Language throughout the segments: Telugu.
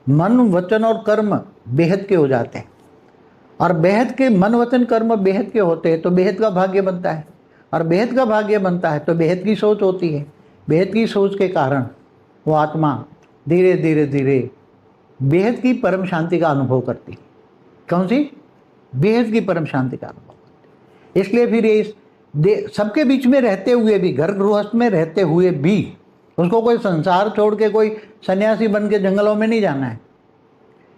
मन वचन और कर्म बेहद के हो जाते हैं, और बेहद के मन वचन कर्म बेहद के होते हैं तो बेहद का भाग्य बनता है, और बेहद का भाग्य बनता है तो बेहद की सोच होती है। बेहद की सोच के कारण वो आत्मा धीरे धीरे धीरे बेहद की परम शांति का अनुभव करती है। कौन सी? बेहद की परम शांति का अनुभव करती है। इसलिए फिर ये सबके बीच में रहते हुए भी, घर गृहस्थ में रहते हुए भी, उसको कोई संसार छोड़ के कोई सन्यासी बन के जंगलों में नहीं जाना है।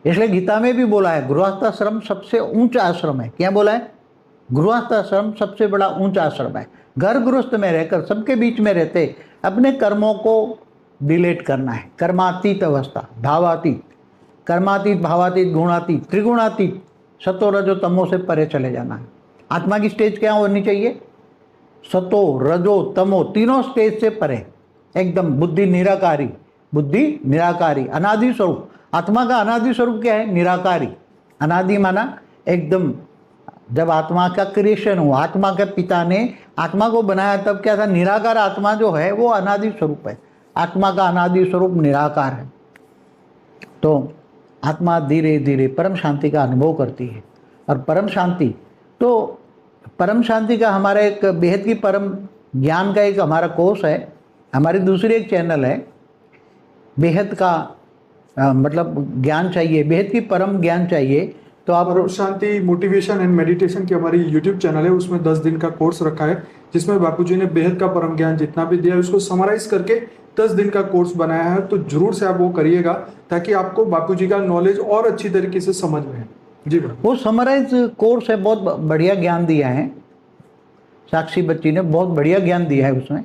इसलिए गीता में भी बोला है गृहस्थाश्रम सबसे ऊंचा आश्रम है। क्या बोला है? गृहस्थाश्रम सबसे बड़ा ऊंचा आश्रम है। घर गृहस्थ में रहकर सबके बीच में रहते अपने कर्मों को डिलीट करना है। कर्मातीत अवस्था, भावातीत, कर्मातीत, भावातीत, गुणातीत, त्रिगुणातीत, सतो रजो तमो से परे चले जाना है। आत्मा की स्टेज क्या होनी चाहिए? सतो रजो तमो तीनों स्टेज से परे, एकदम बुद्धि निराकारी, बुद्धि निराकारी, अनादि स्वरूप। आत्मा का अनादि स्वरूप क्या है? निराकारी। अनादि माना एकदम, जब आत्मा का क्रिएशन हुआ, आत्मा के पिता ने आत्मा को बनाया तब क्या था? निराकार आत्मा जो है वो अनादि स्वरूप है। आत्मा का अनादि स्वरूप निराकार है। तो आत्मा धीरे धीरे परम शांति का अनुभव करती है। और परम शांति, तो परम शांति का हमारा एक बेहद की परम ज्ञान का एक हमारा कोर्स है, हमारी दूसरी एक चैनल है बेहद का मतलब ज्ञान चाहिए, बेहद की परम ज्ञान चाहिए। तो आप परम शांति मोटिवेशन एंड मेडिटेशन की हमारी यूट्यूब चैनल है, उसमें 10 दिन का कोर्स रखा है, जिसमें बापूजी ने बेहद का परम ज्ञान जितना भी दिया है उसको समराइज करके 10 दिन का कोर्स बनाया है। तो जरूर से आप वो करिएगा ताकि आपको बापूजी का नॉलेज और अच्छी तरीके से समझ में है। जी वो समराइज कोर्स है, बहुत बढ़िया ज्ञान दिया है साक्षी बच्ची ने, बहुत बढ़िया ज्ञान दिया है उसमें।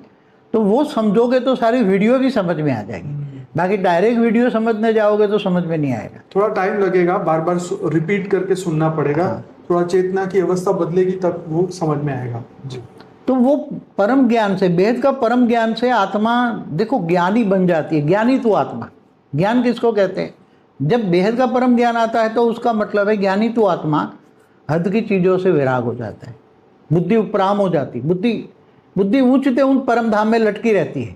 तो वो समझोगे तो सारी वीडियो भी समझ में आ जाएगी। बाकी डायरेक्ट वीडियो समझने जाओगे तो समझ में नहीं आएगा, थोड़ा टाइम लगेगा, बार बार रिपीट करके सुनना पड़ेगा। हाँ। थोड़ा चेतना की अवस्था बदलेगी तब वो समझ में आएगा। जी। तो वो परम ज्ञान से, बेहद का परम ज्ञान से आत्मा देखो ज्ञानी बन जाती है। ज्ञानी तो आत्मा, ज्ञान किसको कहते हैं? जब बेहद का परम ज्ञान आता है तो उसका मतलब है ज्ञानी तो आत्मा हद की चीज़ों से विराग हो जाता है, बुद्धि उपराम हो जाती, बुद्धि ऊंचते ऊंच परम धाम में लटकी रहती है।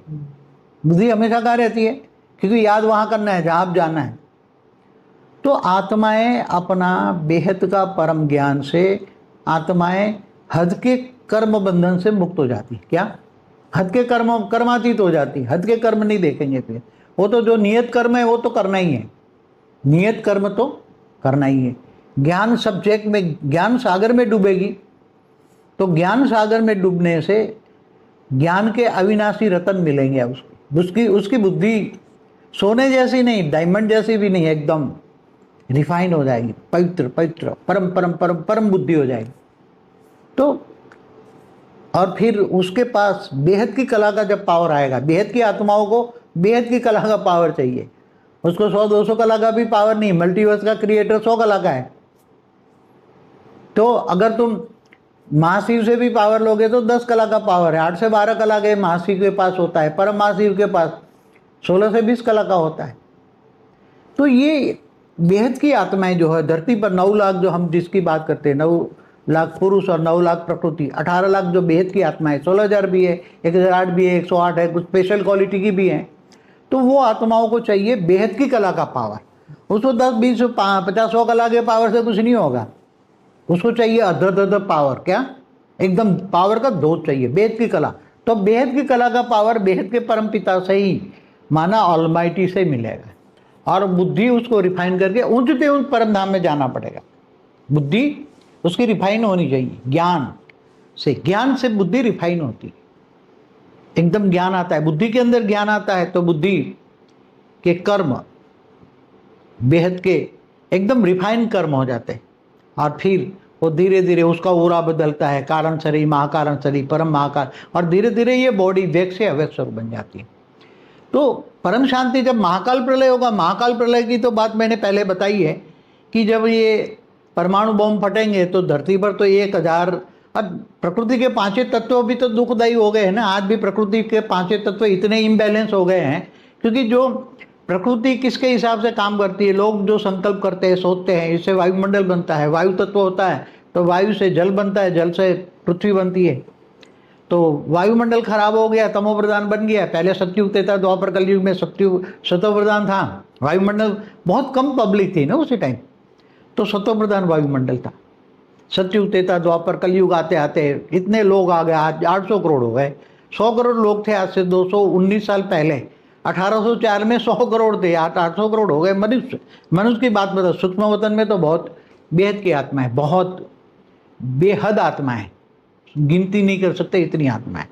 बुद्धि हमेशा कहाँ रहती है? क्योंकि याद वहाँ करना है जहाँ आप जाना है। तो आत्माएं अपना बेहद का परम ज्ञान से आत्माएं हद के कर्म बंधन से मुक्त हो जाती। क्या? हद के कर्मातीत हो जाती। हद के कर्म नहीं देखेंगे फिर। वो तो जो नियत कर्म है वो तो करना ही है, नियत कर्म तो करना ही है। ज्ञान सब्जेक्ट में, ज्ञान सागर में डूबेगी तो ज्ञान सागर में डूबने से ज्ञान के अविनाशी रतन मिलेंगे उसकी उसकी बुद्धि सोने जैसी नहीं, डायमंड जैसी भी नहीं, एकदम रिफाइंड हो जाएगी, पवित्र पवित्र परम परम परम परम बुद्धि हो जाएगी। तो और फिर उसके पास बेहद की कला का जब पावर आएगा, बेहद की आत्माओं को बेहद की कला का पावर चाहिए। उसको 100-200 कला का भी पावर नहीं, मल्टीवर्स का क्रिएटर 100 कला का है। तो अगर तुम महाशिव से भी पावर लोगे तो 10 कला का पावर है। 8 से 12 कला के महाशिव के पास होता है, परम महाशिव के पास 16 से 20 कला का होता है। तो ये बेहद की आत्माएं जो है धरती पर 9 लाख, जो हम जिसकी बात करते हैं 9 लाख पुरुष और 9 लाख प्रकृति, 18 लाख जो बेहद की आत्माएं, 16,000 भी है, 1008 भी है, 108 है, कुछ स्पेशल क्वालिटी की भी है। तो वो आत्माओं को चाहिए बेहद की कला का पावर। उसको 10, 20, 50, 100 कला के पावर से कुछ नहीं होगा। उसको चाहिए अदर पावर। क्या? एकदम पावर का धोत चाहिए, बेहद की कला। तो बेहद की कला का पावर बेहद के परम पिता से ही, माना ऑलमाइटी से मिलेगा। और बुद्धि उसको रिफाइन करके ऊंचते ऊंच परम धाम में जाना पड़ेगा। बुद्धि उसकी रिफाइन होनी चाहिए ज्ञान से। ज्ञान से बुद्धि रिफाइन होती है, एकदम ज्ञान आता है, बुद्धि के अंदर ज्ञान आता है तो बुद्धि के कर्म बेहद के एकदम रिफाइन कर्म हो जाते हैं। और फिर वो धीरे धीरे उसका ओरा बदलता है, कारण शरीर, महाकारण शरीर, परम महाकारण, और धीरे धीरे ये बॉडी वेग से अवेग स्वरूप बन जाती है। तो परम शांति जब महाकाल प्रलय होगा, महाकाल प्रलय की तो बात मैंने पहले बताई है कि जब ये परमाणु बम फटेंगे तो धरती पर तो 1000, अब प्रकृति के 5 तत्व भी तो दुखदायी हो गए हैं ना। आज भी प्रकृति के 5 तत्व इतने इम्बैलेंस हो गए हैं क्योंकि जो प्रकृति किसके हिसाब से काम करती है, लोग जो संकल्प करते हैं, सोचते हैं, इससे वायुमंडल बनता है, वायु तत्व होता है, तो वायु से जल बनता है, जल से पृथ्वी बनती है। तो वायुमंडल खराब हो गया, तमो प्रधान बन गया। पहले सत्युग था, द्वापर कलयुग में सत्यो प्रधान था, वायुमंडल बहुत कम पब्लिक थी ना उसी टाइम, तो सत्व प्रधान वायुमंडल था। सतयुग त्रेता द्वापर कलयुग आते आते इतने लोग आ गए, आज 800 करोड़ हो गए। 100 करोड़ लोग थे आज से 219 साल पहले, 1804 में 100 करोड़ थे, आज 800 करोड़ हो गए। मनुष्य मनुष्य की बात बताओ, सूक्ष्म वतन में तो बहुत बेहद की आत्मा है, बहुत बेहद आत्मा है, गिनती नहीं कर सकते इतनी आत्मा है।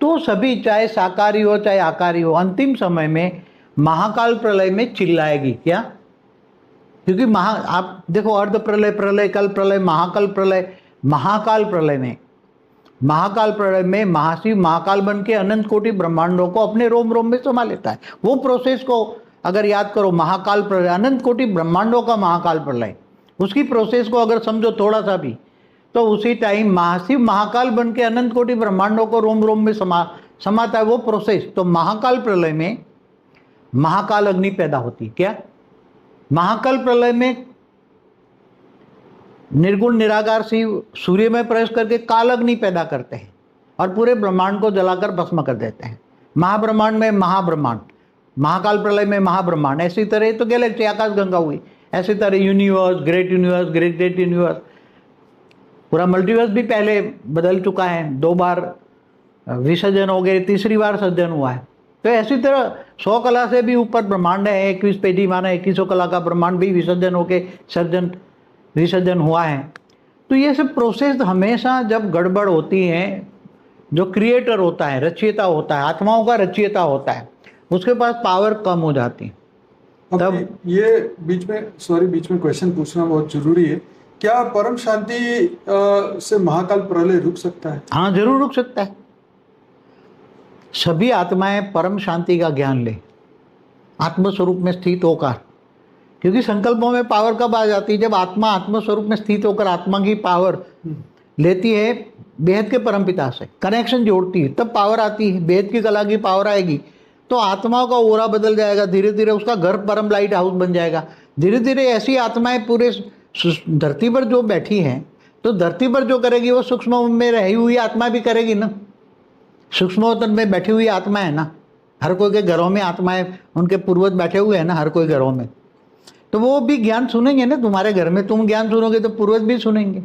तो सभी चाहे साकारी हो चाहे आकारी हो, अंतिम समय में महाकाल प्रलय में चिल्लाएगी क्या? क्योंकि आप देखो, अर्ध प्रलय, प्रलय कल प्रलय, महाकाल प्रलय। महाकाल प्रलय में महाशिव महाकाल बन के अनंत कोटि ब्रह्मांडों को अपने रोम रोम में समा लेता है। वो प्रोसेस को अगर याद करो, महाकाल प्रलय, अनंत कोटि ब्रह्मांडों का महाकाल प्रलय, उसकी प्रोसेस को अगर समझो थोड़ा सा भी, तो उसी टाइम महाशिव महाकाल बन के अनंत कोटि ब्रह्मांडों को रोम रोम में समाता है वो प्रोसेस। तो महाकाल प्रलय में महाकाल अग्नि पैदा होती है क्या? महाकाल प्रलय में निर्गुण निराकार शिव सूर्य में प्रवेश करके काल अग्नि पैदा करते हैं और पूरे ब्रह्मांड को जलाकर भस्म कर देते हैं। महाब्रह्मांड में महाब्रह्मांड, महाकाल प्रलय में महाब्रह्मांड। ऐसी तरह तो गैलेक्सी आकाश गंगा हुई, ऐसी तरह universe, great universe, great great universe, पूरा मल्टीवर्स भी पहले बदल चुका है, 2 बार विसर्जन हो गए, तीसरी बार सर्जन हुआ है। तो ऐसी तरह 100 कला से भी ऊपर ब्रह्मांड है, 21 पेटी माना 2100 कला का ब्रह्मांड भी विसर्जन होके विसर्जन हुआ है। तो ये सब प्रोसेस हमेशा जब गड़बड़ होती है, जो क्रिएटर होता है, रचयिता होता है, आत्माओं का रचयिता होता है, उसके पास पावर कम हो जाती है। तब ये बीच में क्वेश्चन पूछना बहुत जरूरी है, क्या परम शांति से महाकाल प्रलय रुक सकता है? हाँ, जरूर रुक सकता है। सभी आत्माएं परम शांति का ज्ञान ले, आत्मस्वरूप में स्थित होकर, क्योंकि संकल्पों में पावर कब आ जाती है? जब आत्मा आत्मस्वरूप में स्थित होकर आत्मा की पावर लेती है बेहद के परमपिता से, कनेक्शन जोड़ती है, तब पावर आती है। बेहद की कला की पावर आएगी तो आत्माओं का ओरा बदल जाएगा, धीरे धीरे उसका घर परम लाइट हाउस बन जाएगा। धीरे धीरे ऐसी आत्माएं पूरे धरती पर जो बैठी हैं, तो धरती पर जो करेगी वो सूक्ष्म में रही हुई आत्मा भी करेगी ना। सूक्ष्म में बैठी हुई आत्मा है ना, हर कोई के घरों में आत्माएं, उनके पूर्वज बैठे हुए हैं ना हर कोई घरों में, तो वो भी ज्ञान सुनेंगे ना। तुम्हारे घर में तुम ज्ञान सुनोगे तो पूर्वज भी सुनेंगे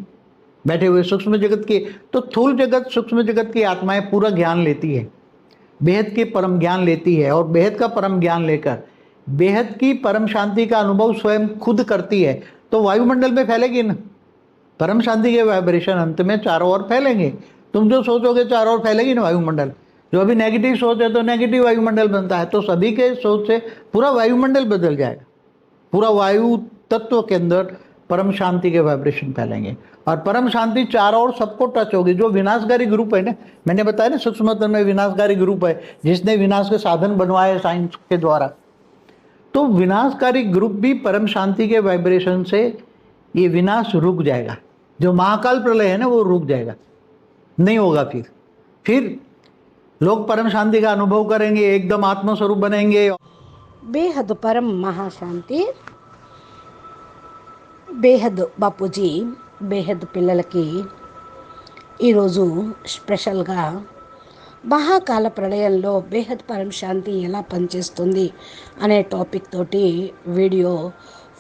बैठे हुए सूक्ष्म जगत के। तो स्थूल जगत, सूक्ष्म जगत की आत्माएं पूरा ज्ञान लेती है, बेहद के परम ज्ञान लेती है, और बेहद का परम ज्ञान लेकर बेहद की परम शांति का अनुभव स्वयं खुद करती है, तो वायुमंडल में फैलेगी ना। परम शांति के वाइब्रेशन अंत में चारों ओर फैलेंगे। तुम जो सोचोगे चारों ओर फैलेगी ना वायुमंडल। जो अभी नेगेटिव सोच है तो नेगेटिव वायुमंडल बनता है, तो सभी के सोच से पूरा वायुमंडल बदल जाएगा। पूरा वायु तत्व के अंदर परम शांति के वाइब्रेशन फैलेंगे, और परम शांति चारों ओर सबको टच होगी। जो विनाशकारी ग्रुप है ना, मैंने बताया ना सूक्ष्म में विनाशकारी ग्रुप है, जिसने विनाश के साधन बनवाए साइंस के द्वारा, तो विनाशकारी ग्रुप भी परम शांति के वाइब्रेशन से ये विनाश रुक जाएगा। जो महाकाल प्रलय है ना वो रुक जाएगा, नहीं होगा। फिर लोग परम शांति का अनुभव करेंगे, एकदम आत्मस्वरूप बनेंगे। బేహద్ పరం మహాశాంతి. బేహద్ బాపూజీ బేహద్ పిల్లలకి ఈరోజు స్పెషల్గా మహాకాల ప్రళయంలో బేహద్ పరం శాంతి ఎలా పనిచేస్తుంది అనే టాపిక్ తోటి వీడియో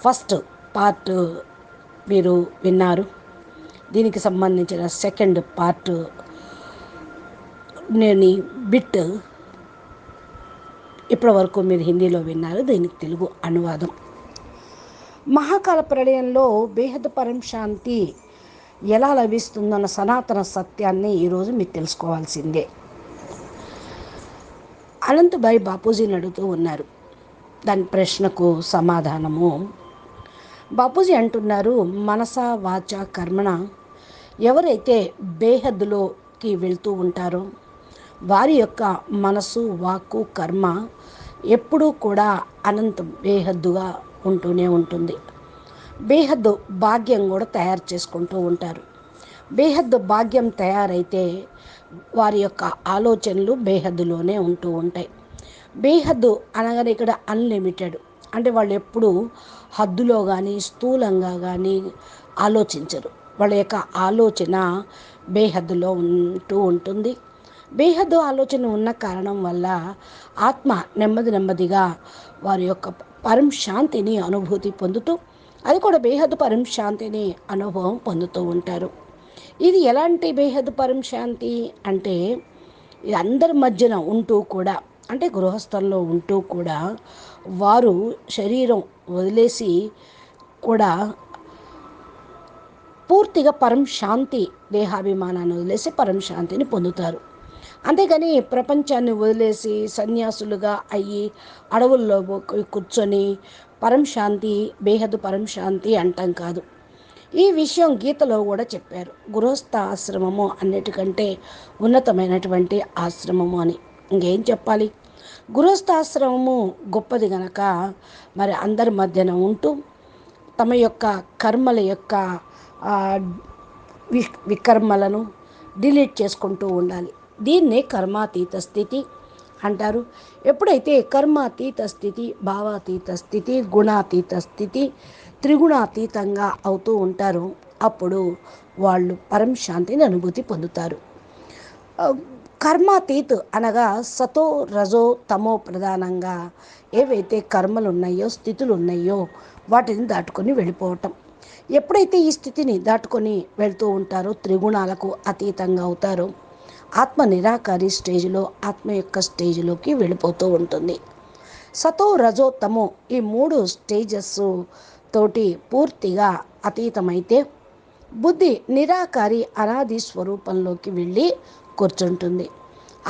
ఫస్ట్ పార్ట్ మీరు విన్నారు. దీనికి సంబంధించిన సెకండ్ పార్ట్ నేను బిట్ ఇప్పటి వరకు మీరు హిందీలో విన్నారు, దీనికి తెలుగు అనువాదం. మహాకాల ప్రళయంలో బేహద్ పరం శాంతి ఎలా లభిస్తుందన్న సనాతన సత్యాన్ని ఈరోజు మీరు తెలుసుకోవాల్సిందే. అనంతభాయ్ బాపూజీని అడుగుతూ ఉన్నారు. దాని ప్రశ్నకు సమాధానము బాపూజీ అంటున్నారు, మనస వాచ కర్మణ ఎవరైతే బేహద్లోకి వెళ్తూ ఉంటారో వారి యొక్క మనసు, వాక్కు, కర్మ ఎప్పుడూ కూడా అనంత బేహద్దుగా ఉంటూనే ఉంటుంది. బేహద్దు భాగ్యం కూడా తయారు చేసుకుంటూ ఉంటారు. బేహద్దు భాగ్యం తయారైతే వారి యొక్క ఆలోచనలు బేహద్దులోనే ఉంటూ ఉంటాయి. బేహద్దు అనగానే ఇక్కడ అన్లిమిటెడ్ అంటే వాళ్ళు ఎప్పుడూ హద్దులో కానీ స్థూలంగా కానీ ఆలోచించరు. వాళ్ళ యొక్క ఆలోచన బేహద్దులో ఉంటూ ఉంటుంది. బేహద్దు ఆలోచన ఉన్న కారణం వల్ల ఆత్మ నెమ్మదిగా వారి యొక్క పరం శాంతిని అనుభూతి పొందుతూ, అది కూడా బేహద్దు పరం శాంతిని అనుభవం పొందుతూ ఉంటారు. ఇది ఎలాంటి బేహద్దు పరం శాంతి అంటే, ఇది అందరి మధ్యన ఉంటూ కూడా, అంటే గృహస్థంలో ఉంటూ కూడా వారు శరీరం వదిలేసి కూడా పూర్తిగా పరం శాంతి, దేహాభిమానాన్ని వదిలేసి పరం శాంతిని పొందుతారు. అంతేగాని ప్రపంచాన్ని వదిలేసి సన్యాసులుగా అయ్యి అడవుల్లో కూర్చొని పరం శాంతి, బేహద్దు పరం శాంతి అంటాం కాదు. ఈ విషయం గీతలో కూడా చెప్పారు. గృహస్థ ఆశ్రమము అన్నిటికంటే ఉన్నతమైనటువంటి ఆశ్రమము అని. ఇంకేం చెప్పాలి? గృహస్థాశ్రమము గొప్పది గనక మరి అందరి మధ్యన ఉంటూ తమ యొక్క కర్మల యొక్క వికర్మలను డిలీట్ చేసుకుంటూ ఉండాలి. దీన్నే కర్మాతీత స్థితి అంటారు. ఎప్పుడైతే కర్మాతీత స్థితి, భావాతీత స్థితి, గుణాతీత స్థితి, త్రిగుణాతీతంగా అవుతూ ఉంటారో అప్పుడు వాళ్ళు పరం శాంతిని అనుభూతి పొందుతారు. కర్మాతీత్ అనగా సతో రజో తమో ప్రధానంగా ఏవైతే కర్మలు ఉన్నాయో, స్థితులు ఉన్నాయో వాటిని దాటుకొని వెళ్ళిపోవటం. ఎప్పుడైతే ఈ స్థితిని దాటుకొని వెళ్తూ ఉంటారో, త్రిగుణాలకు అతీతంగా అవుతారో, ఆత్మ నిరాకారి స్టేజ్లో, ఆత్మ యొక్క స్టేజ్లోకి వెళ్ళిపోతూ ఉంటుంది. సతో రజో తమో ఈ 3 స్టేజెస్ తోటి పూర్తిగా అతీతమైతే బుద్ధి నిరాకారి అనాది స్వరూపంలోకి వెళ్ళి కూర్చుంటుంది.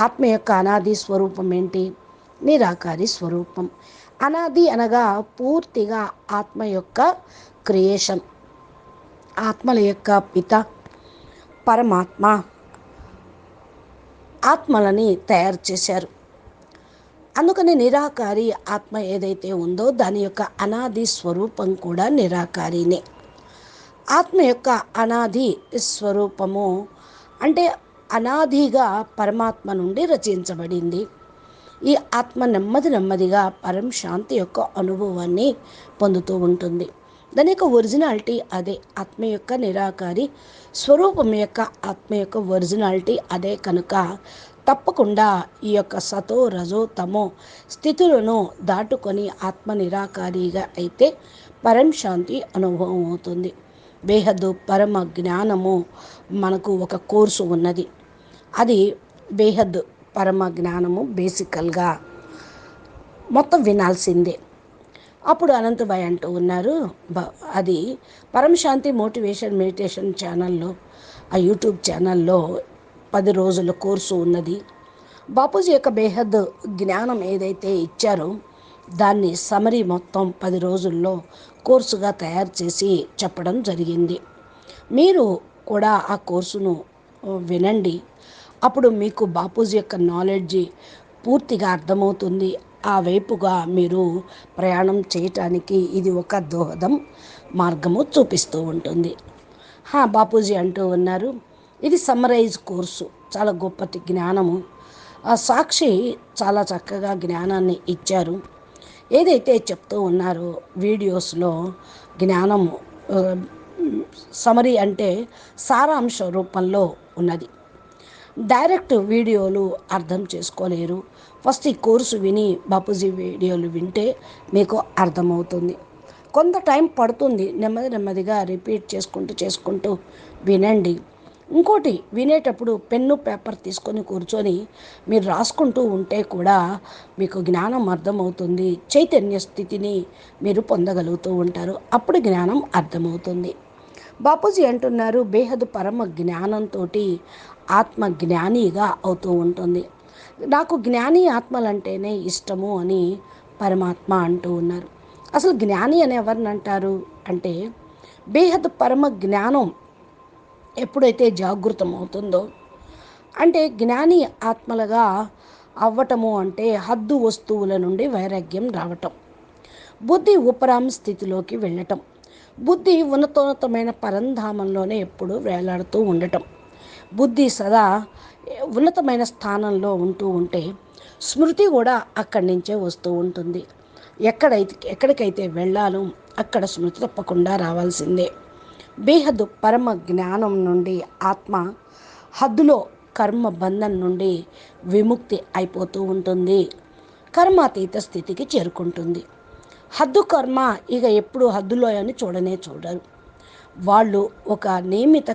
ఆత్మ యొక్క అనాది స్వరూపం ఏంటి? నిరాకారి స్వరూపం. అనాది అనగా పూర్తిగా ఆత్మ యొక్క క్రియేషన్. ఆత్మల యొక్క పిత పరమాత్మ ఆత్మలని తయారు చేశారు. అందుకని నిరాకారి ఆత్మ ఏదైతే ఉందో దాని యొక్క అనాది స్వరూపం కూడా నిరాకారినే. ఆత్మ యొక్క అనాది స్వరూపము అంటే అనాదిగా పరమాత్మ నుండి రచించబడింది. ఈ ఆత్మ నెమ్మదిగా పరం శాంతి యొక్క అనుభవాన్ని పొందుతూ ఉంటుంది. దాని యొక్క ఒరిజినాలిటీ అదే. ఆత్మ యొక్క నిరాకారి స్వరూపం యొక్క ఆత్మ యొక్క ఒరిజినాలిటీ అదే కనుక తప్పకుండా ఈ యొక్క సతో రజో తమో స్థితులను దాటుకొని ఆత్మ నిరాకారిగా అయితే పరం శాంతి అనుభవం అవుతుంది. బేహద్దు పరమ జ్ఞానము మనకు ఒక కోర్సు ఉన్నది. అది బేహద్దు పరమ జ్ఞానము బేసికల్గా మొత్తం వినాల్సిందే. అప్పుడు అనంతభాయ్ అంటూ ఉన్నారు, అది పరమశాంతి మోటివేషన్ మెడిటేషన్ ఛానల్లో, ఆ యూట్యూబ్ ఛానల్లో 10 రోజుల కోర్సు ఉన్నది. బాపూజీ యొక్క బేహద్ జ్ఞానం ఏదైతే ఇచ్చారో దాన్ని సమరీ మొత్తం 10 రోజుల్లో కోర్సుగా తయారు చేసి చెప్పడం జరిగింది. మీరు కూడా ఆ కోర్సును వినండి. అప్పుడు మీకు బాపూజీ యొక్క నాలెడ్జి పూర్తిగా అర్థమవుతుంది. ఆ వైపుగా మీరు ప్రయాణం చేయటానికి ఇది ఒక దోహదం మార్గము చూపిస్తూ ఉంటుంది. బాపూజీ అంటూ ఉన్నారు, ఇది సమ్మరైజ్ కోర్సు, చాలా గొప్పటి జ్ఞానము. ఆ సాక్షి చాలా చక్కగా జ్ఞానాన్ని ఇచ్చారు. ఏదైతే చెప్తూ ఉన్నారో వీడియోస్లో జ్ఞానము సమరీ అంటే సారాంశ రూపంలో ఉన్నది. డైరెక్ట్ వీడియోలు అర్థం చేసుకోలేరు. ఫస్ట్ ఈ కోర్సు విని బాపూజీ వీడియోలు వింటే మీకు అర్థమవుతుంది. కొంత టైం పడుతుంది. నెమ్మదిగా రిపీట్ చేసుకుంటూ వినండి. ఇంకోటి, వినేటప్పుడు పెన్ను పేపర్ తీసుకొని కూర్చొని మీరు రాసుకుంటూ ఉంటే కూడా మీకు జ్ఞానం అర్థమవుతుంది. చైతన్య స్థితిని మీరు పొందగలుగుతూ ఉంటారు. అప్పుడు జ్ఞానం అర్థమవుతుంది. బాపూజీ అంటున్నారు, బేహద్ పరమ జ్ఞానంతో ఆత్మ జ్ఞానిగా అవుతూ ఉంటుంది. నాకు జ్ఞాని ఆత్మలంటేనే ఇష్టము అని పరమాత్మ అంటూ ఉన్నారు. అసలు జ్ఞాని అని ఎవరిని అంటారు అంటే, బేహద్ పరమ జ్ఞానం ఎప్పుడైతే జాగృతం అవుతుందో, అంటే జ్ఞాని ఆత్మలుగా అవ్వటము అంటే హద్దు వస్తువుల నుండి వైరాగ్యం రావటం, బుద్ధి ఉపరామ స్థితిలోకి వెళ్ళటం, బుద్ధి ఉన్నతోన్నతమైన పరంధామంలోనే ఎప్పుడూ వేలాడుతూ ఉండటం, బుద్ధి సదా ఉన్నతమైన స్థానంలో ఉంటూ ఉంటే స్మృతి కూడా అక్కడి నుంచే వస్తూ ఉంటుంది. ఎక్కడికైతే వెళ్ళాలో అక్కడ స్మృతి తప్పకుండా రావాల్సిందే. బేహద్దు పరమ జ్ఞానం నుండి ఆత్మ హద్దులో కర్మ బంధం నుండి విముక్తి అయిపోతూ ఉంటుంది, కర్మాతీత స్థితికి చేరుకుంటుంది. హద్దు కర్మ ఇక ఎప్పుడు హద్దులో అని చూడనే చూడరు. వాళ్ళు ఒక నియమిత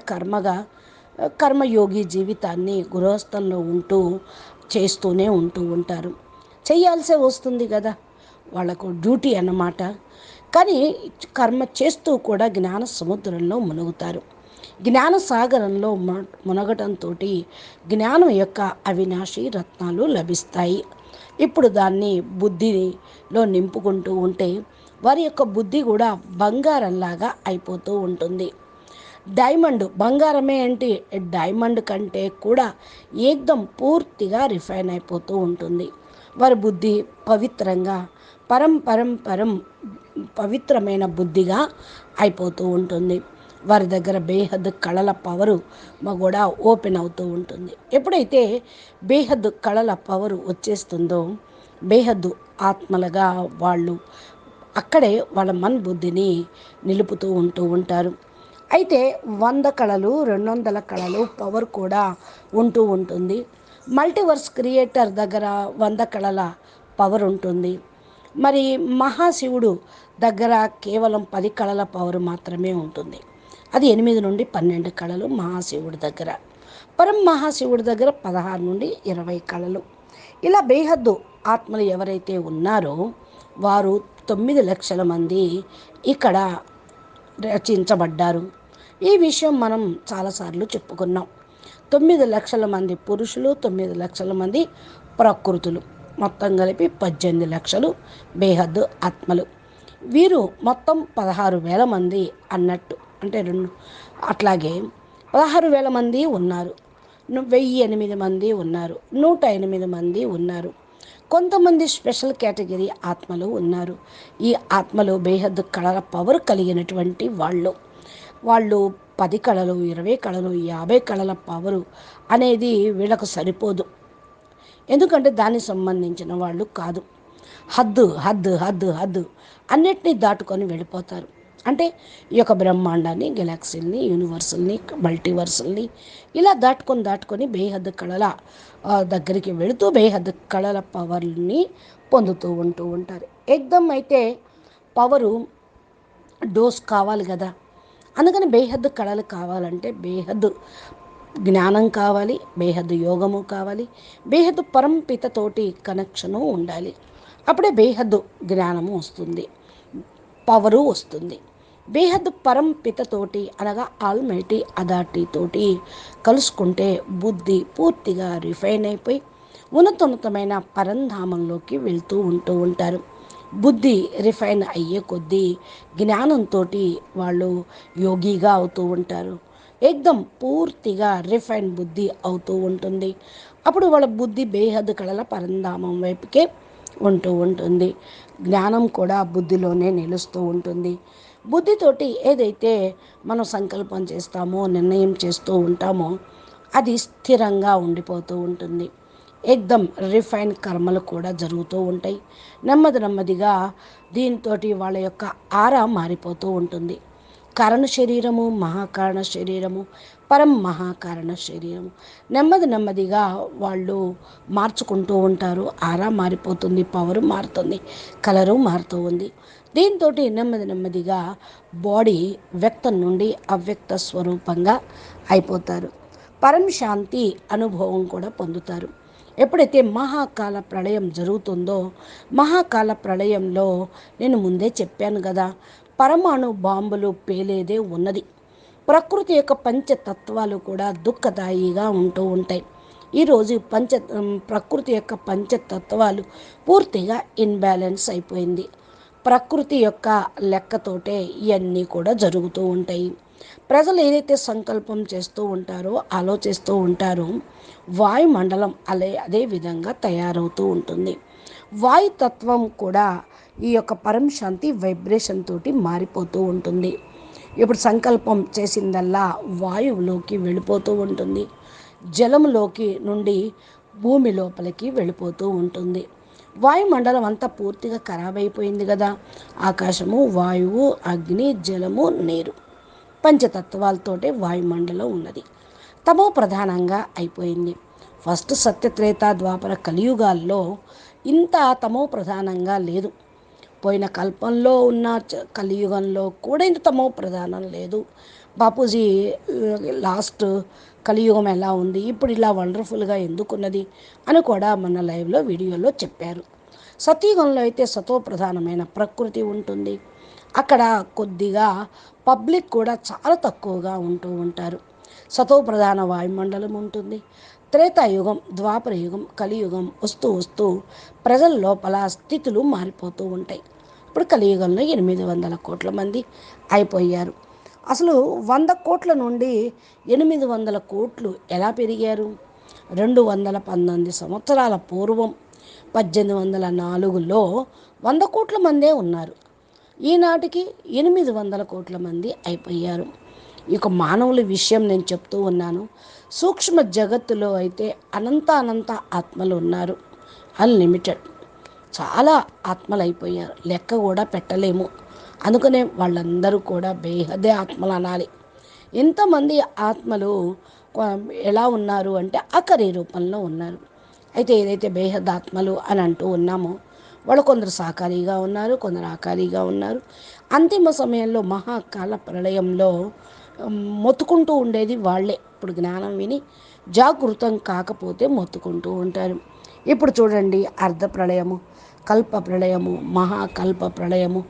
కర్మయోగి జీవితాన్ని గృహస్థంలో ఉంటూ చేస్తూనే ఉంటారు. చేయాల్సే వస్తుంది కదా, వాళ్ళకు డ్యూటీ అన్నమాట. కానీ కర్మ చేస్తూ కూడా జ్ఞాన సముద్రంలో మునుగుతారు. జ్ఞాన సాగరంలో మునగటంతో జ్ఞానం యొక్క అవినాశి రత్నాలు లభిస్తాయి. ఇప్పుడు దాన్ని బుద్ధిలో నింపుకుంటూ ఉంటే వారి యొక్క బుద్ధి కూడా బంగారంలాగా అయిపోతూ ఉంటుంది. డైమండ్ బంగారమే అంటే డైమండ్ కంటే కూడా ఏకదం పూర్తిగా రిఫైన్ అయిపోతూ ఉంటుంది. వారి బుద్ధి పవిత్రంగా పరం పవిత్రమైన బుద్ధిగా అయిపోతూ ఉంటుంది. వారి దగ్గర బేహద్ కళల పవరు కూడా ఓపెన్ అవుతూ ఉంటుంది. ఎప్పుడైతే బేహద్ కళల పవరు వచ్చేస్తుందో బేహద్దు ఆత్మలుగా వాళ్ళు అక్కడే వాళ్ళ బుద్ధిని నిలుపుతూ ఉంటారు. అయితే 100 కళలు 200 కళలు పవర్ కూడా ఉంటుంది. మల్టీవర్స్ క్రియేటర్ దగ్గర 100 కళల పవర్ ఉంటుంది. మరి మహాశివుడు దగ్గర కేవలం 10 కళల పవర్ మాత్రమే ఉంటుంది. అది 8 నుండి 12 కళలు మహాశివుడి దగ్గర. మహాశివుడి దగ్గర 16 నుండి 20 కళలు. ఇలా బేహద్దు ఆత్మలు ఎవరైతే ఉన్నారో వారు 9 లక్షల మంది ఇక్కడ రచించబడ్డారు. ఈ విషయం మనం చాలాసార్లు చెప్పుకున్నాం. 9 లక్షల మంది పురుషులు, 9 లక్షల మంది ప్రకృతులు, మొత్తం కలిపి 18 లక్షలు బేహద్దు ఆత్మలు. వీరు మొత్తం 16,000 మంది అన్నట్టు, అంటే అట్లాగే 16,000 మంది ఉన్నారు, 1008 మంది ఉన్నారు, 108 మంది ఉన్నారు. కొంతమంది స్పెషల్ కేటగిరీ ఆత్మలు ఉన్నారు. ఈ ఆత్మలు బేహద్దు కళల పవర్ కలిగినటువంటి వాళ్ళు 10 కళలు, 20 కళలు, 50 కళల పవరు అనేది వీళ్ళకు సరిపోదు. ఎందుకంటే దానికి సంబంధించిన వాళ్ళు కాదు. హద్దు అన్నిటినీ దాటుకొని వెళ్ళిపోతారు. అంటే ఈ యొక్క బ్రహ్మాండాన్ని, గెలాక్సీల్ని, యూనివర్సల్ని, మల్టీవర్సల్ని ఇలా దాటుకొని బేహద్దు కళల దగ్గరికి వెళుతూ బేహద్దు కళల పవర్ని పొందుతూ ఉంటారు. ఏకదం అయితే పవరు డోస్ కావాలి కదా, అందుకని బేహద్దు కళలు కావాలంటే బేహద్దు జ్ఞానం కావాలి, బేహద్దు యోగము కావాలి, బేహద్దు పరంపితతోటి కనెక్షను ఉండాలి. అప్పుడే బేహద్దు జ్ఞానము వస్తుంది, పవరు వస్తుంది. బేహద్దు పరంపితతోటి అనగా ఆల్మైటీ అథారిటీ తోటి కలుసుకుంటే బుద్ధి పూర్తిగా రిఫైన్ అయిపోయి ఉన్నతమైన పరంధామంలోకి వెళ్తూ ఉంటారు. బుద్ధి రిఫైన్ అయ్యే కొద్దీ జ్ఞానంతో వాళ్ళు యోగిగా అవుతూ ఉంటారు. ఏకదం పూర్తిగా రిఫైన్ బుద్ధి అవుతూ ఉంటుంది. అప్పుడు వాళ్ళ బుద్ధి బేహద్దు కళల పరంధామం వైపుకే ఉంటుంది. జ్ఞానం కూడా బుద్ధిలోనే నిలుస్తూ ఉంటుంది. బుద్ధితోటి ఏదైతే మనం సంకల్పం చేస్తామో, నిర్ణయం చేస్తూ ఉంటామో అది స్థిరంగా ఉండిపోతూ ఉంటుంది. ఏకదం రిఫైన్ కర్మలు కూడా జరుగుతూ ఉంటాయి. నెమ్మదిగా దీంతో వాళ్ళ యొక్క ఆరా మారిపోతూ ఉంటుంది. కారణ శరీరము, మహాకారణ శరీరము, మహాకారణ శరీరము నెమ్మదిగా వాళ్ళు మార్చుకుంటూ ఉంటారు. ఆరా మారిపోతుంది, పవర్ మారుతుంది, కలరు మారుతూ ఉంది. దీంతో నెమ్మదిగా బాడీ వ్యక్తం నుండి అవ్యక్త స్వరూపంగా అయిపోతారు. శాంతి అనుభవం కూడా పొందుతారు. ఎప్పుడైతే మహాకాల ప్రళయం జరుగుతుందో, మహాకాల ప్రళయంలో నేను ముందే చెప్పాను కదా, పరమాణు బాంబులు పేలేదే ఉన్నది. ప్రకృతి యొక్క పంచతత్వాలు కూడా దుఃఖదాయిగా ఉంటాయి. ఈరోజు ప్రకృతి యొక్క పంచతత్వాలు పూర్తిగా ఇన్బ్యాలెన్స్ అయిపోయింది. ప్రకృతి యొక్క లెక్కతోటే ఇవన్నీ కూడా జరుగుతూ ఉంటాయి. ప్రజలు ఏదైతే సంకల్పం చేస్తూ ఉంటారో, ఆలోచిస్తూ ఉంటారో, వాయుమండలం అదే విధంగా తయారవుతూ ఉంటుంది. వాయుతత్వం కూడా ఈ యొక్క పరంశాంతి వైబ్రేషన్ తోటి మారిపోతూ ఉంటుంది. ఇప్పుడు సంకల్పం చేసిందల్లా వాయువులోకి వెళ్ళిపోతూ ఉంటుంది. జలంలోకి నుండి భూమి లోపలికి వెళ్ళిపోతూ ఉంటుంది. వాయుమండలం అంతా పూర్తిగా ఖరాబ్ అయిపోయింది కదా. ఆకాశము, వాయువు, అగ్ని, జలము, నీరు పంచతత్వాలతోటే వాయుమండలం ఉన్నది. తమో ప్రధానంగా అయిపోయింది. ఫస్ట్ సత్యత్రేత ద్వాపర కలియుగాల్లో ఇంత తమో ప్రధానంగా లేదు. పోయిన కల్పంలో ఉన్న కలియుగంలో కూడా ఇంత తమో ప్రధానం లేదు. బాపూజీ లాస్ట్ కలియుగం ఎలా ఉంది, ఇప్పుడు ఇలా వండర్ఫుల్గా ఎందుకున్నది అని కూడా మన లైవ్లో వీడియోలో చెప్పారు. సతయుగంలో అయితే సతో ప్రధానమైన ప్రకృతి ఉంటుంది. అక్కడ కొద్దిగా పబ్లిక్ కూడా చాలా తక్కువగా ఉంటూ ఉంటారు. సతో ప్రధాన వాయుమండలం ఉంటుంది. త్రేతాయుగం, ద్వాపర యుగం, కలియుగం వస్తూ వస్తూ ప్రజల లోపల స్థితులు మారిపోతూ ఉంటాయి. ఇప్పుడు కలియుగంలో 800 కోట్ల మంది అయిపోయారు. అసలు 100 కోట్ల నుండి 800 కోట్లు ఎలా పెరిగారు? 219 సంవత్సరాల పూర్వం 1804లో 100 కోట్ల మందే ఉన్నారు. ఈనాటికి 800 కోట్ల మంది అయిపోయారు. ఇక మానవుల విషయం నేను చెప్తూ ఉన్నాను. సూక్ష్మ జగత్తులో అయితే అనంత ఆత్మలు ఉన్నారు. అన్లిమిటెడ్ చాలా ఆత్మలు అయిపోయారు, లెక్క కూడా పెట్టలేము. అందుకనే వాళ్ళందరూ కూడా బేహదే ఆత్మలు అనాలి. ఎంతమంది ఆత్మలు ఎలా ఉన్నారు అంటే అకరీ రూపంలో ఉన్నారు. అయితే ఏదైతే బేహద్ ఆత్మలు అని అంటూ ఉన్నామో వాళ్ళు కొందరు సాకారిగా ఉన్నారు, కొందరు ఆకారిగా ఉన్నారు. అంతిమ సమయంలో మహాకాల ప్రళయంలో మొత్తుకుంటూ ఉండేది వాళ్ళే. ఇప్పుడు జ్ఞానం విని జాగృతం కాకపోతే మొత్తుకుంటూ ఉంటారు. ఇప్పుడు చూడండి, అర్ధ ప్రళయము, కల్ప ప్రళయము, మహాకల్ప ప్రళయము,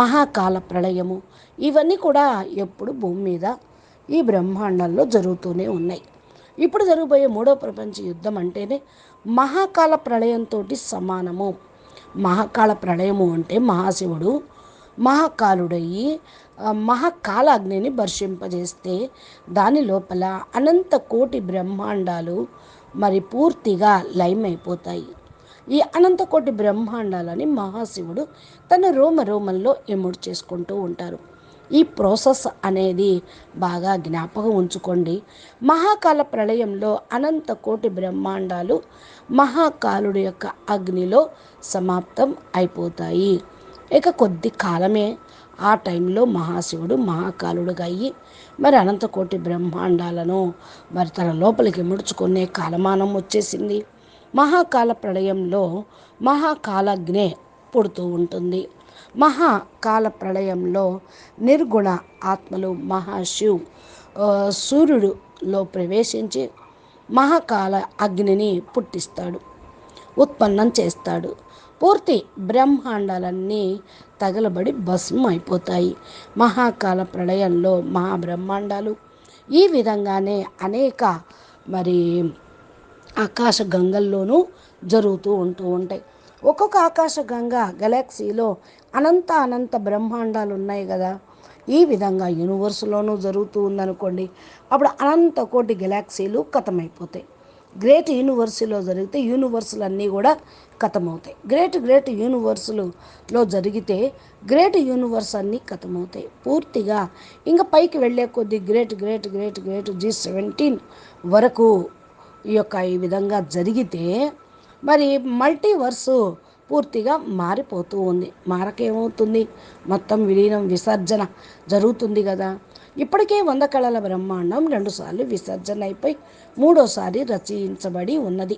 మహాకాల ప్రళయము, ఇవన్నీ కూడా ఎప్పుడు భూమి మీద ఈ బ్రహ్మాండంలో జరుగుతూనే ఉన్నాయి. ఇప్పుడు జరగబోయే 3వ ప్రపంచ యుద్ధం అంటేనే మహాకాల ప్రళయంతో సమానము. మహాకాల ప్రళయము అంటే మహాశివుడు మహాకాలుడయ్యి మహాకాలాగ్నిని వర్షింపజేస్తే దాని లోపల అనంత కోటి బ్రహ్మాండాలు మరి పూర్తిగా లయమైపోతాయి. ఈ అనంత కోటి బ్రహ్మాండాలని మహాశివుడు తన రోమంలో ఎముడు చేసుకుంటూ ఉంటారు. ఈ ప్రాసెస్ అనేది బాగా జ్ఞాపకం ఉంచుకోండి. మహాకాల ప్రళయంలో అనంత కోటి బ్రహ్మాండాలు మహాకాలుడి యొక్క అగ్నిలో సమాప్తం అయిపోతాయి. ఇక కొద్ది కాలమే ఆ టైంలో మహాశివుడు మహాకాలుడుగా అయ్యి మరి అనంతకోటి బ్రహ్మాండాలను మరి తన లోపలికి ముడుచుకునే కాలమానం వచ్చేసింది. మహాకాల ప్రళయంలో మహాకాలాగ్నే పుడుతూ ఉంటుంది. మహాకాల ప్రళయంలో నిర్గుణ ఆత్మలు మహాశివ్ సూర్యుడులో ప్రవేశించి మహాకాల అగ్నిని పుట్టిస్తాడు, ఉత్పన్నం చేస్తాడు. పూర్తి బ్రహ్మాండాలన్నీ తగలబడి భస్మం అయిపోతాయి. మహాకాల ప్రళయంలో మహాబ్రహ్మాండాలు ఈ విధంగానే అనేక మరి ఆకాశ గంగల్లోనూ జరుగుతూ ఉంటాయి. ఒక్కొక్క ఆకాశ గంగ గెలాక్సీలో అనంత బ్రహ్మాండాలు ఉన్నాయి కదా. ఈ విధంగా యూనివర్స్లోనూ జరుగుతూ ఉందనుకోండి, అప్పుడు అనంత కోటి గెలాక్సీలు ఖతమైపోతాయి. గ్రేట్ యూనివర్స్లో జరిగితే యూనివర్సులన్నీ కూడా ఖతమవుతాయి. గ్రేట్ యూనివర్సులో జరిగితే గ్రేట్ యూనివర్స్ అన్నీ ఖతమవుతాయి పూర్తిగా. ఇంకా పైకి వెళ్ళే కొద్దీ గ్రేట్ G17 వరకు ఈ విధంగా జరిగితే మరి మల్టీవర్సు పూర్తిగా మారిపోతూ ఉంది. మారకేమవుతుంది, మొత్తం విలీనం విసర్జన జరుగుతుంది కదా. ఇప్పటికే 100 కళల బ్రహ్మాండం 2 సార్లు విసర్జన అయిపోయి 3వసారి రచించబడి ఉన్నది.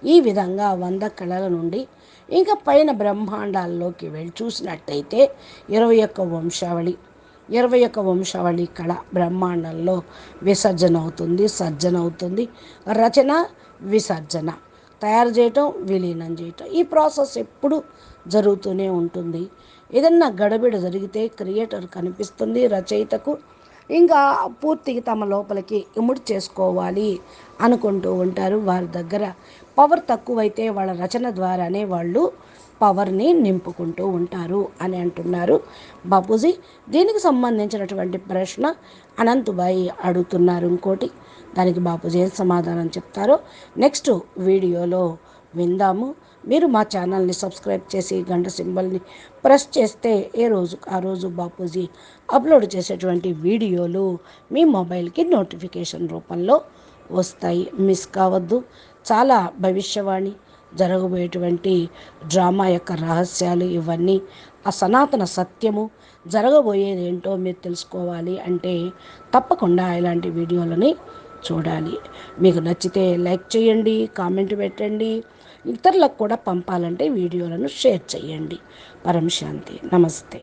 ఈ విధంగా 100 కళల నుండి ఇంకా పైన బ్రహ్మాండాల్లోకి వెళ్ళి చూసినట్టయితే 21 వంశావళి కళ బ్రహ్మాండంలో విసర్జన అవుతుంది, సర్జన అవుతుంది, రచన, విసర్జన, తయారు చేయటం, విలీనం చేయటం. ఈ ప్రాసెస్ ఎప్పుడు జరుగుతూనే ఉంటుంది. ఏదన్నా గడబిడ జరిగితే క్రియేటర్ కనిపిస్తుంది రచయితకు, ఇంకా పూర్తిగా తమ లోపలికి ఇముడు చేసుకోవాలి అనుకుంటూ ఉంటారు. వారి దగ్గర పవర్ తక్కువైతే వాళ్ళ రచన ద్వారానే వాళ్ళు పవర్ని నింపుకుంటూ ఉంటారు అని అంటున్నారు బాపూజీ. దీనికి సంబంధించినటువంటి ప్రశ్న అనంతుబాయి అడుగుతున్నారు ఇంకోటి. దానికి బాపూజీ ఏం సమాధానం చెప్తారో నెక్స్ట్ వీడియోలో విందాము. మీరు మా ఛానల్ని సబ్స్క్రైబ్ చేసి గంట సింబల్ని ప్రెస్ చేస్తే ఆ రోజు బాపూజీ అప్లోడ్ చేసేటువంటి వీడియోలు మీ మొబైల్కి నోటిఫికేషన్ రూపంలో వస్తాయి. మిస్ కావద్దు. చాలా భవిష్యవాణి, జరగబోయేటువంటి డ్రామా యొక్క రహస్యాలు ఇవన్నీ, ఆ సనాతన సత్యము జరగబోయేది ఏంటో మీరు తెలుసుకోవాలి అంటే తప్పకుండా ఇలాంటి వీడియోలని చూడాలి. మీకు నచ్చితే లైక్ చేయండి, కామెంట్ పెట్టండి, ఇతరులకు కూడా పంపాలంటే వీడియోలను షేర్ చేయండి. పరం శాంతి. నమస్తే.